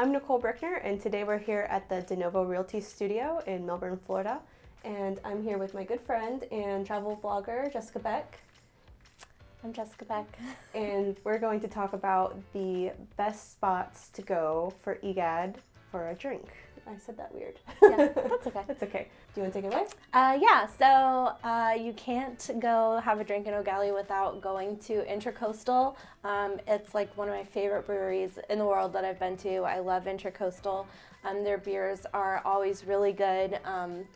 I'm Nicole Brickner, and today we're here at the Denovo Realty studio in Melbourne, Florida. And I'm here with my good friend and travel blogger, Jessica Beck. I'm Jessica Beck. And we're going to talk about the best spots to go for EGAD for a drink. I said that weird. Yeah, that's okay. That's okay. Do you want to take it away? You can't go have a drink in Eau Gallie without going to Intracoastal. It's like one of my favorite breweries in the world that I've been to. I love Intracoastal. Their beers are always really good.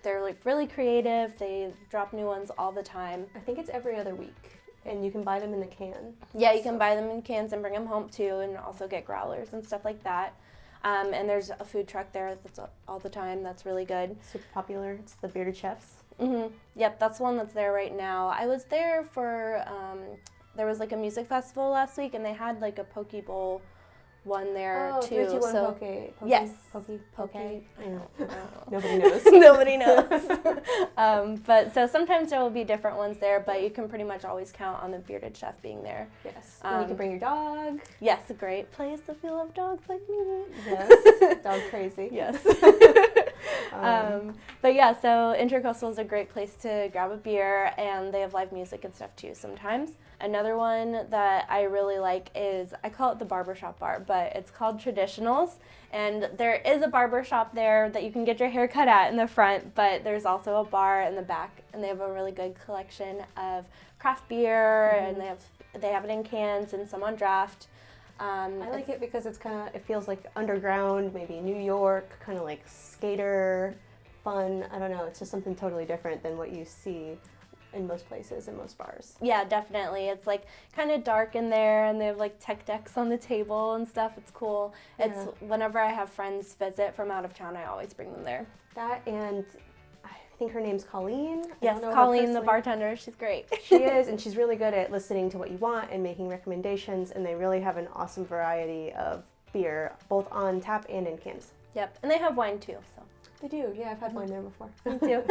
They're like really creative. They drop new ones all the time. I think it's every other week, and you can buy them in the can. Yeah, you can buy them in cans and bring them home too, and also get growlers and stuff like that. And there's a food truck there that's all the time. That's really good. Super popular. It's the Bearded Chefs. Mm-hmm. Yep, that's the one that's there right now. I was there for, there was like a music festival last week, and they had like a poke bowl one there too. 3, 2, 1, so poke. Yes. Poke. I know. Nobody knows. Nobody knows. But so sometimes there will be different ones there, but you can pretty much always count on the Bearded Chef being there. Yes. And you can bring your dog. Yes, a great place if you love dogs like me. Yes. Dog crazy. Yes. But yeah, so Intracoastal is a great place to grab a beer, and they have live music and stuff too sometimes. Another one that I really like is, I call it the barbershop bar, but it's called Traditionals, and there is a barbershop there that you can get your hair cut at in the front, but there's also a bar in the back, and they have a really good collection of craft beer, and they have it in cans and some on draft. I like it because it feels like underground, maybe New York, kind of like skater, fun. I don't know, it's just something totally different than what you see in most places, in most bars. Yeah, definitely. It's like kind of dark in there, and they have like tech decks on the table and stuff. It's cool. Yeah. It's whenever I have friends visit from out of town, I always bring them there. That, and I think her name's Colleen. Yes, Colleen, the bartender. She's great. She is, and she's really good at listening to what you want and making recommendations, and they really have an awesome variety of beer, both on tap and in cans. Yep, and they have wine too. So They do, yeah, I've had wine there before. Me too.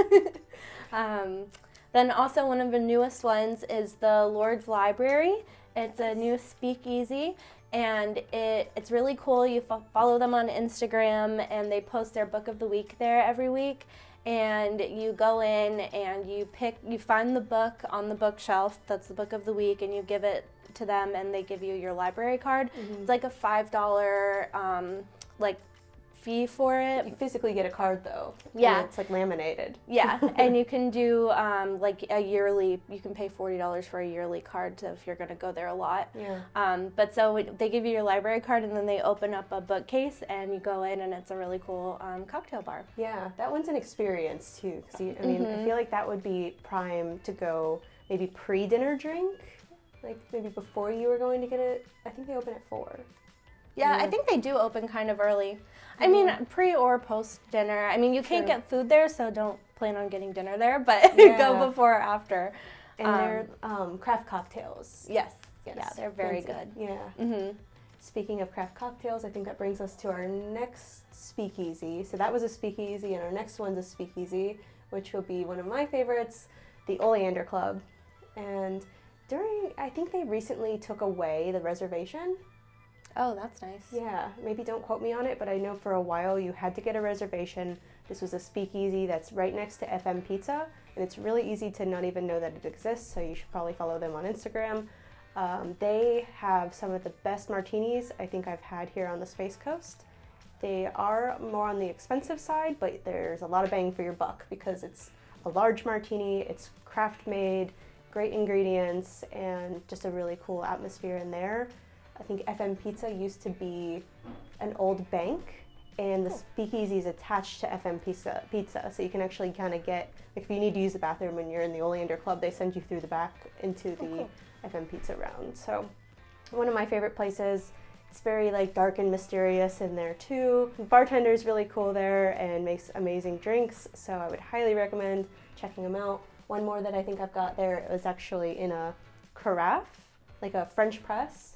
Then also one of the newest ones is the Lourdes Library. It's a new speakeasy, and it's really cool. You follow them on Instagram, and they post their book of the week there every week. And you go in and you find the book on the bookshelf, that's the book of the week, and you give it to them, and they give you your library card. Mm-hmm. It's like a $5 fee for it. You physically get a card though. Yeah. And it's like laminated. Yeah, and you can do you can pay $40 for a yearly card if you're going to go there a lot. Yeah. But so they give you your library card, and then they open up a bookcase, and you go in, and it's a really cool cocktail bar. Yeah, that one's an experience too. Cause I feel like that would be prime to go maybe pre-dinner drink, like maybe before you were going to get it. I think they open at 4. Yeah, I think they do open kind of early. I mean, pre or post dinner. I mean, you can't get food there, so don't plan on getting dinner there, but go before or after. And they're craft cocktails. Yes. Yeah, they're very good. Yeah. Mm-hmm. Speaking of craft cocktails, I think that brings us to our next speakeasy. So that was a speakeasy, and our next one's a speakeasy, which will be one of my favorites, the Oleander Club. And I think they recently took away the reservation. Oh, that's nice. Yeah, maybe don't quote me on it, but I know for a while you had to get a reservation. This was a speakeasy that's right next to FM Pizza, and it's really easy to not even know that it exists, so you should probably follow them on Instagram. They have some of the best martinis I think I've had here on the Space Coast. They are more on the expensive side, but there's a lot of bang for your buck because it's a large martini, it's craft made, great ingredients, and just a really cool atmosphere in there. I think FM Pizza used to be an old bank, and the speakeasy is attached to FM Pizza, so you can actually kind of get, if you need to use the bathroom when you're in the Oleander Club, they send you through the back into the FM Pizza round. So one of my favorite places. It's very dark and mysterious in there too. The bartender's really cool there and makes amazing drinks, so I would highly recommend checking them out. One more that I think I've got there is actually in a carafe, like a French press,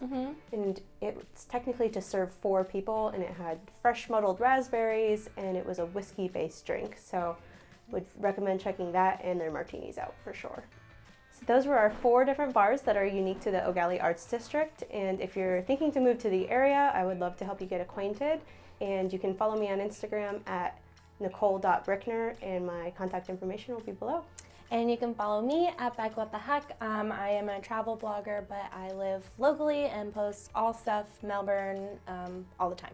and it's technically to serve 4 people, and it had fresh muddled raspberries, and it was a whiskey-based drink, so would recommend checking that and their martinis out for sure. So those were our 4 different bars that are unique to the Eau Gallie Arts District. And if you're thinking to move to the area, I would love to help you get acquainted. And you can follow me on Instagram at Nicole.Brickner, and my contact information will be below. And you can follow me at Beck What the Heck. I am a travel blogger, but I live locally and post all stuff Melbourne all the time.